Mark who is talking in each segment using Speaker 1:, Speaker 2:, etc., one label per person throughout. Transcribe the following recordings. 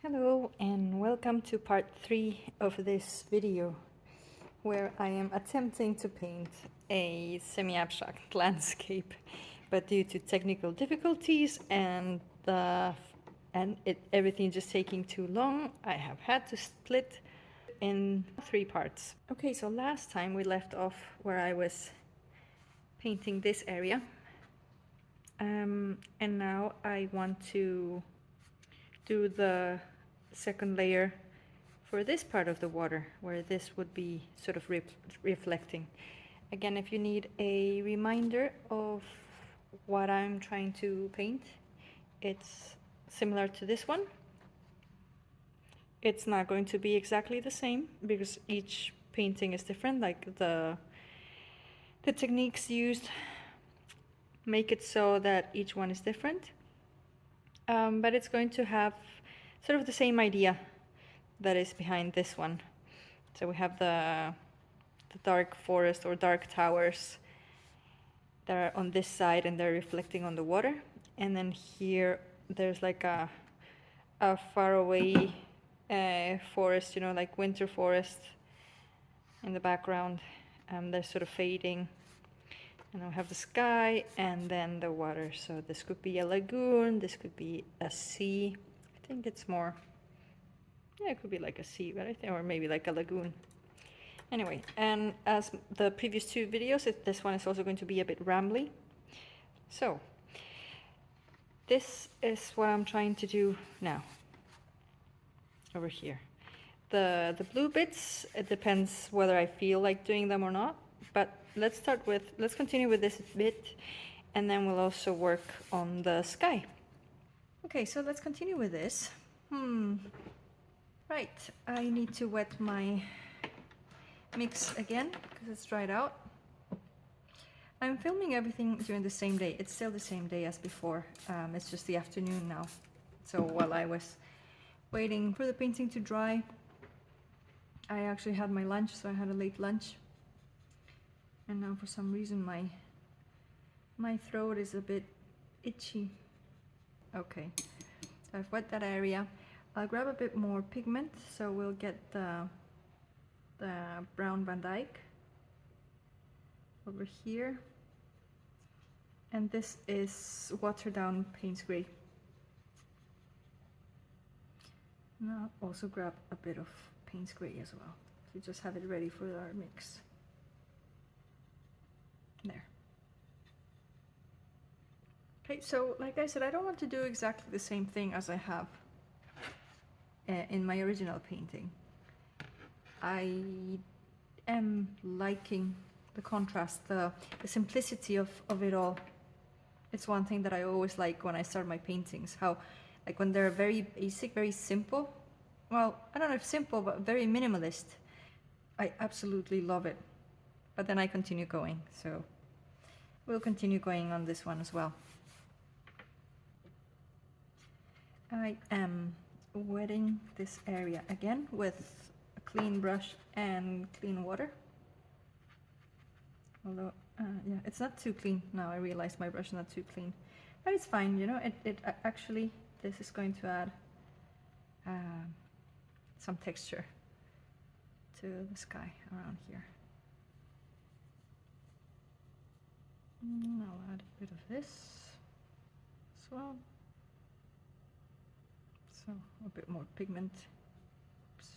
Speaker 1: Hello and welcome to part 3 of this video where I am attempting to paint a semi-abstract landscape, but due to technical difficulties and everything just taking too long, I have had to split in 3 parts. Okay, so last time we left off where I was painting this area, and now I want to do the second layer for this part of the water where this would be sort of reflecting. Again, if you need a reminder of what I'm trying to paint, it's similar to this one. It's not going to be exactly the same because each painting is different, like the techniques used make it so that each one is different, but it's going to have sort of the same idea that is behind this one. So we have the dark forest or dark towers that are on this side and they're reflecting on the water, and then here there's like a faraway forest, you know, like winter forest in the background. They're sort of fading, and I have the sky and then the water. So this could be a lagoon, this could be a sea. I think it's more, yeah, it could be like a sea, but I think, or maybe like a lagoon. Anyway, and as the previous 2 videos, this one is also going to be a bit rambly. So this is what I'm trying to do now over here. The blue bits, it depends whether I feel like doing them or not, but let's continue with this bit, and then we'll also work on the sky. Okay, so let's continue with this. Right, I need to wet my mix again because it's dried out. I'm filming everything during the same day. It's still the same day as before. It's just the afternoon now. So while I was waiting for the painting to dry, I actually had my lunch, so I had a late lunch. And now for some reason my throat is a bit itchy. Okay, so I've wet that area. I'll grab a bit more pigment, so we'll get the brown Van Dyke over here, and this is watered down Payne's Gray. And I'll also grab a bit of Payne's Gray as well, to just have it ready for our mix. There. Okay, so like I said, I don't want to do exactly the same thing as I have in my original painting. I am liking the contrast, the simplicity of it all. It's one thing that I always like when I start my paintings, how like when they're very basic, very simple, well, I don't know if simple, but very minimalist, I absolutely love it. But then I continue going, so we'll continue going on this one as well. I am wetting this area again with a clean brush and clean water. Although, yeah, it's not too clean now. I realize my brush is not too clean, but it's fine, you know. It actually, this is going to add some texture to the sky around here. I'll add a bit of this as well. So a bit more pigment. Oops.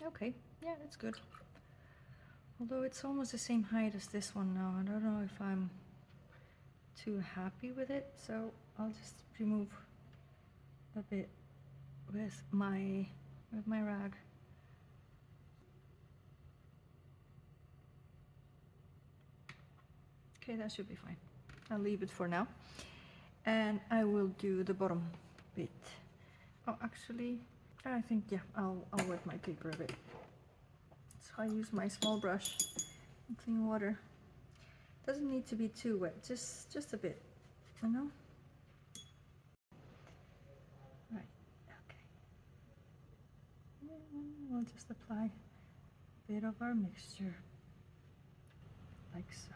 Speaker 1: Okay, yeah, it's good. Although it's almost the same height as this one now. I don't know if I'm too happy with it, so I'll just remove a bit with my rag. Okay, that should be fine. I'll leave it for now. And I will do the bottom bit. Oh, actually, I think, yeah, I'll wet my paper a bit. So I use my small brush and clean water. Doesn't need to be too wet, just a bit, you know? Right, okay. And we'll just apply a bit of our mixture, like so.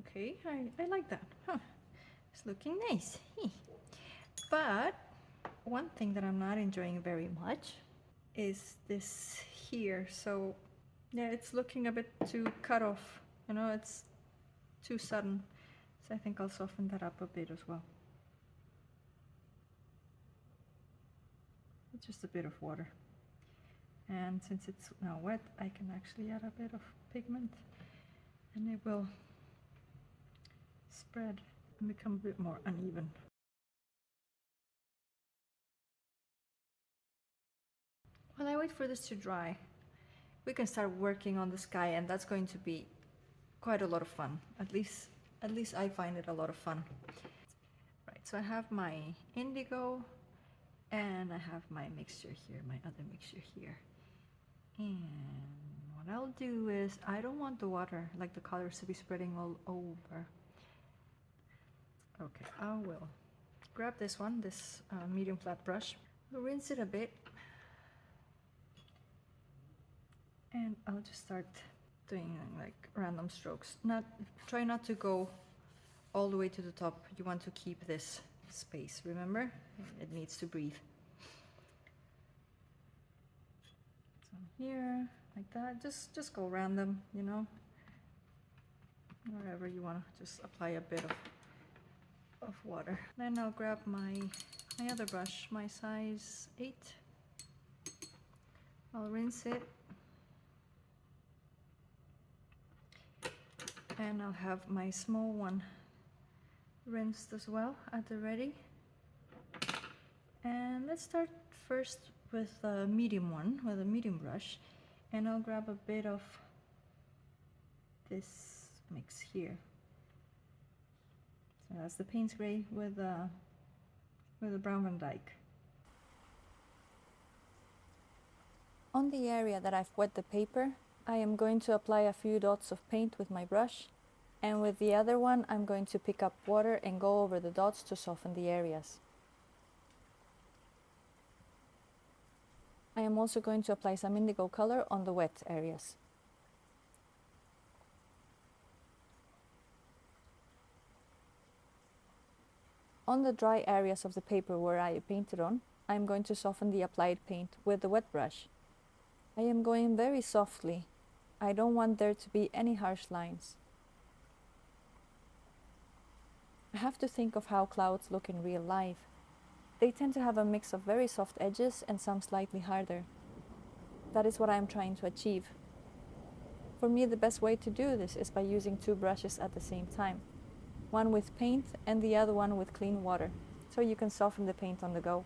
Speaker 1: Okay, I like that. Huh. It's looking nice. But one thing that I'm not enjoying very much is this here. So yeah, it's looking a bit too cut off. You know, it's too sudden. So I think I'll soften that up a bit as well. With just a bit of water. And since it's now wet, I can actually add a bit of pigment and it will spread and become a bit more uneven. While I wait for this to dry, we can start working on the sky, and that's going to be quite a lot of fun. At least I find it a lot of fun. Right, so I have my indigo and I have my mixture here, my other mixture here. And what I'll do is, I don't want the water, like the colors, to be spreading all over. Okay, I will grab this one, this medium flat brush, rinse it a bit, and I'll just start doing like random strokes. Try not to go all the way to the top. You want to keep this space, remember? It needs to breathe. So here, like that, just go random, you know, wherever you want to just apply a bit of water. Then I'll grab my other brush, my size 8. I'll rinse it. And I'll have my small one rinsed as well at the ready. And let's start first with a medium one, with a medium brush. And I'll grab a bit of this mix here. So that's the Payne's Gray with a Brown Van Dyke. On the area that I've wet the paper, I am going to apply a few dots of paint with my brush, and with the other one I'm going to pick up water and go over the dots to soften the areas. I am also going to apply some indigo color on the wet areas. On the dry areas of the paper where I painted on, I am going to soften the applied paint with the wet brush. I am going very softly. I don't want there to be any harsh lines. I have to think of how clouds look in real life. They tend to have a mix of very soft edges and some slightly harder. That is what I am trying to achieve. For me, the best way to do this is by using 2 brushes at the same time. One with paint and the other one with clean water, so you can soften the paint on the go.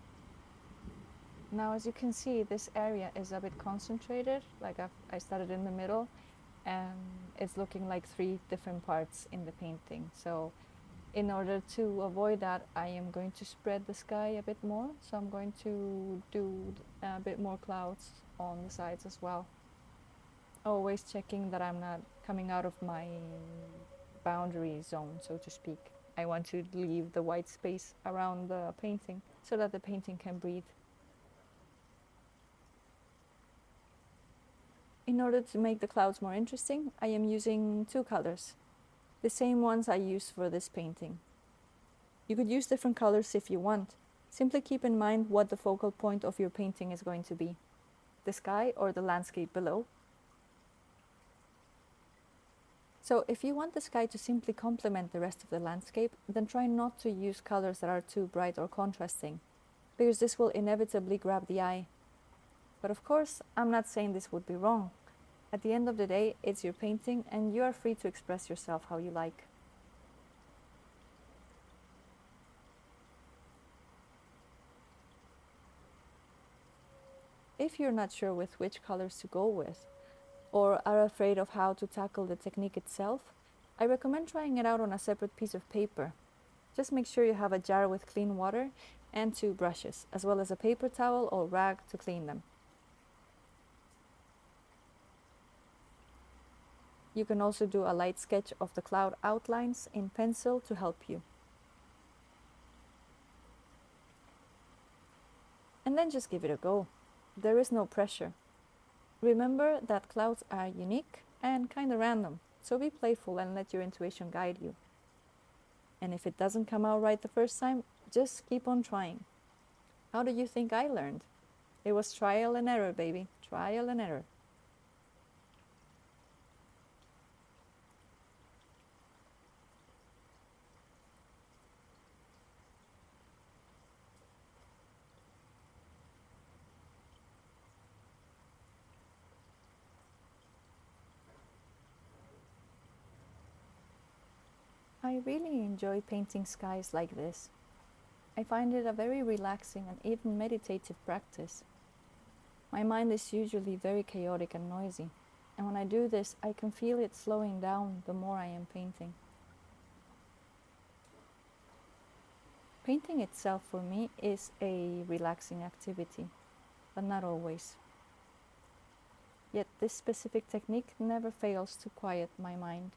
Speaker 1: Now, as you can see, this area is a bit concentrated, like I started in the middle, and it's looking like 3 different parts in the painting. So in order to avoid that, I am going to spread the sky a bit more. So I'm going to do a bit more clouds on the sides as well. Always checking that I'm not coming out of my boundary zone, so to speak. I want to leave the white space around the painting so that the painting can breathe. In order to make the clouds more interesting, I am using 2 colors, the same ones I used for this painting. You could use different colors if you want. Simply keep in mind what the focal point of your painting is going to be, the sky or the landscape below. So if you want the sky to simply complement the rest of the landscape, then try not to use colors that are too bright or contrasting, because this will inevitably grab the eye. But of course, I'm not saying this would be wrong. At the end of the day, it's your painting and you are free to express yourself how you like. If you're not sure with which colors to go with, or are afraid of how to tackle the technique itself, I recommend trying it out on a separate piece of paper. Just make sure you have a jar with clean water and 2 brushes, as well as a paper towel or rag to clean them. You can also do a light sketch of the cloud outlines in pencil to help you. And then just give it a go. There is no pressure. Remember that clouds are unique and kind of random, so be playful and let your intuition guide you. And if it doesn't come out right the first time, just keep on trying. How do you think I learned? It was trial and error, baby. Trial and error. I really enjoy painting skies like this. I find it a very relaxing and even meditative practice. My mind is usually very chaotic and noisy, and when I do this, I can feel it slowing down the more I am painting. Painting itself for me is a relaxing activity, but not always. Yet this specific technique never fails to quiet my mind.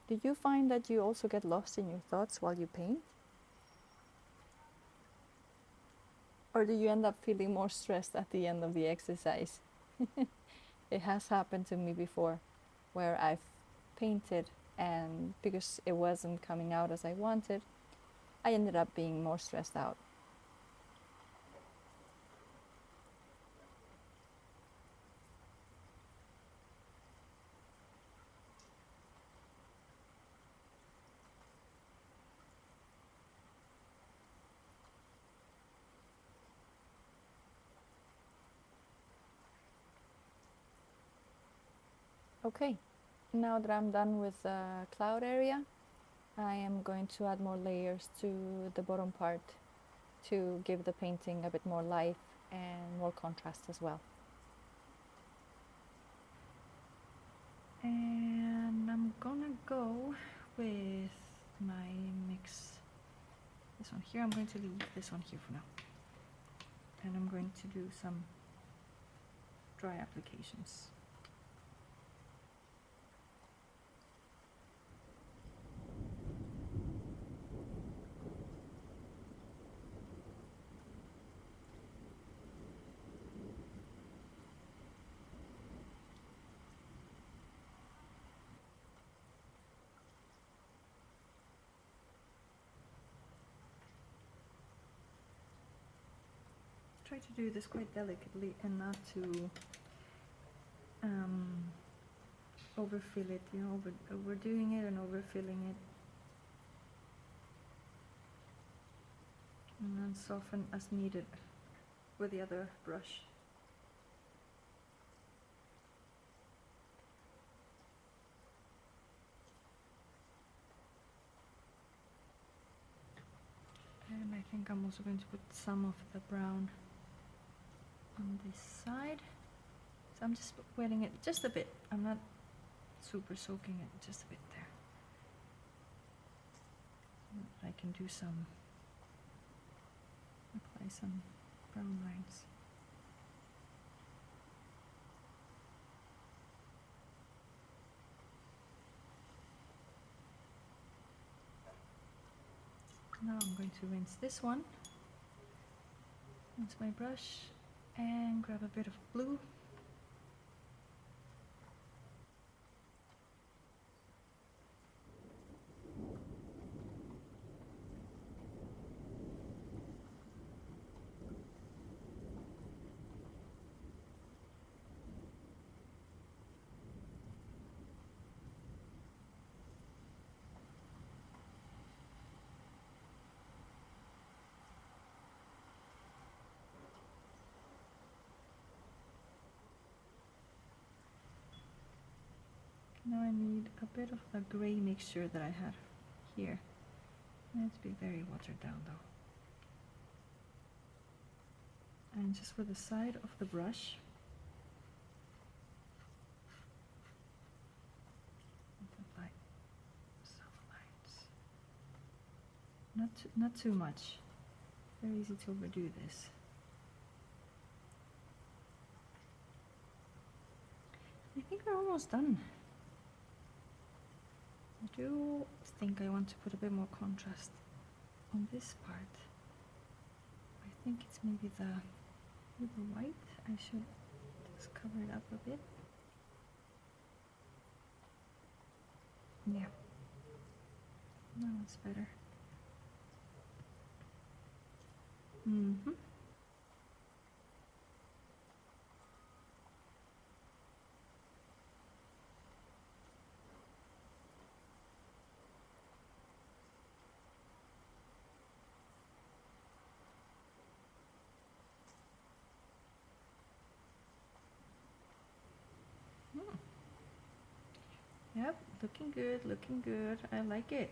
Speaker 1: Do you find that you also get lost in your thoughts while you paint? Or do you end up feeling more stressed at the end of the exercise? It has happened to me before, where I've painted and because it wasn't coming out as I wanted, I ended up being more stressed out. Okay, now that I'm done with the cloud area, I am going to add more layers to the bottom part to give the painting a bit more life and more contrast as well. And I'm gonna go with my mix. This one here, I'm going to leave this one here for now. And I'm going to do some dry applications. Try to do this quite delicately and not to overfill it, overdoing it and overfilling it. And then soften as needed with the other brush. And I think I'm also going to put some of the brown on this side. So I'm just wetting it just a bit. I'm not super soaking it, just a bit there. I can do some, apply some brown lines. Now I'm going to rinse this one. Rinse my brush and grab a bit of blue. Now I need a bit of the gray mixture that I had here. It needs to be very watered down though. And just for the side of the brush, apply some lines. Not too much. Very easy to overdo this. I think we're almost done. I do think I want to put a bit more contrast on this part. I think it's maybe the white. I should just cover it up a bit. Yeah, that one's better. Yep, looking good, looking good. I like it.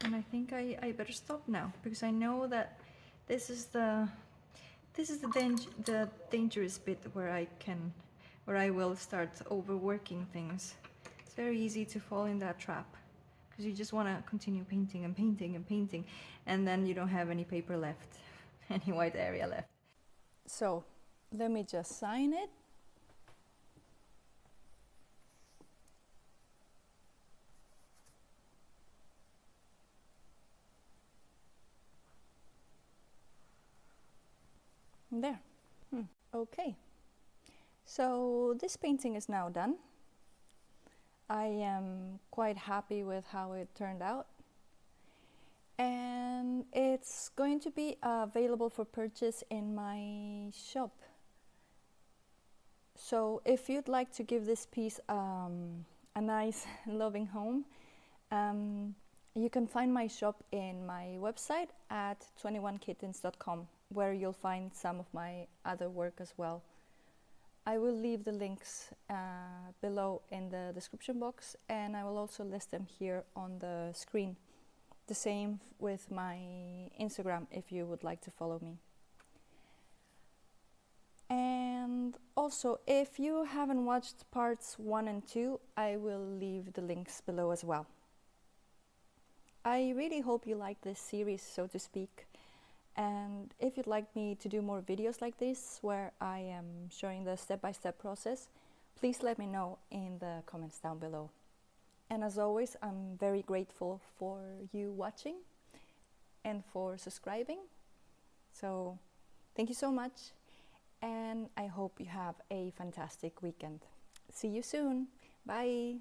Speaker 1: And I think I better stop now, because I know that this is the dangerous bit where I will start overworking things. It's very easy to fall in that trap, because you just want to continue painting and painting and painting, and then you don't have any paper left, any white area left. So let me just sign it. There. Okay, so this painting is now done. I am quite happy with how it turned out, and it's going to be available for purchase in my shop. So if you'd like to give this piece a nice loving home, you can find my shop in my website at 21kittens.com, where you'll find some of my other work as well. I will leave the links below in the description box, and I will also list them here on the screen. The same with my Instagram if you would like to follow me. And also, if you haven't watched parts 1 and 2, I will leave the links below as well. I really hope you like this series, so to speak. And if you'd like me to do more videos like this, where I am showing the step-by-step process, please let me know in the comments down below. And as always, I'm very grateful for you watching and for subscribing. So thank you so much, and I hope you have a fantastic weekend. See you soon. Bye.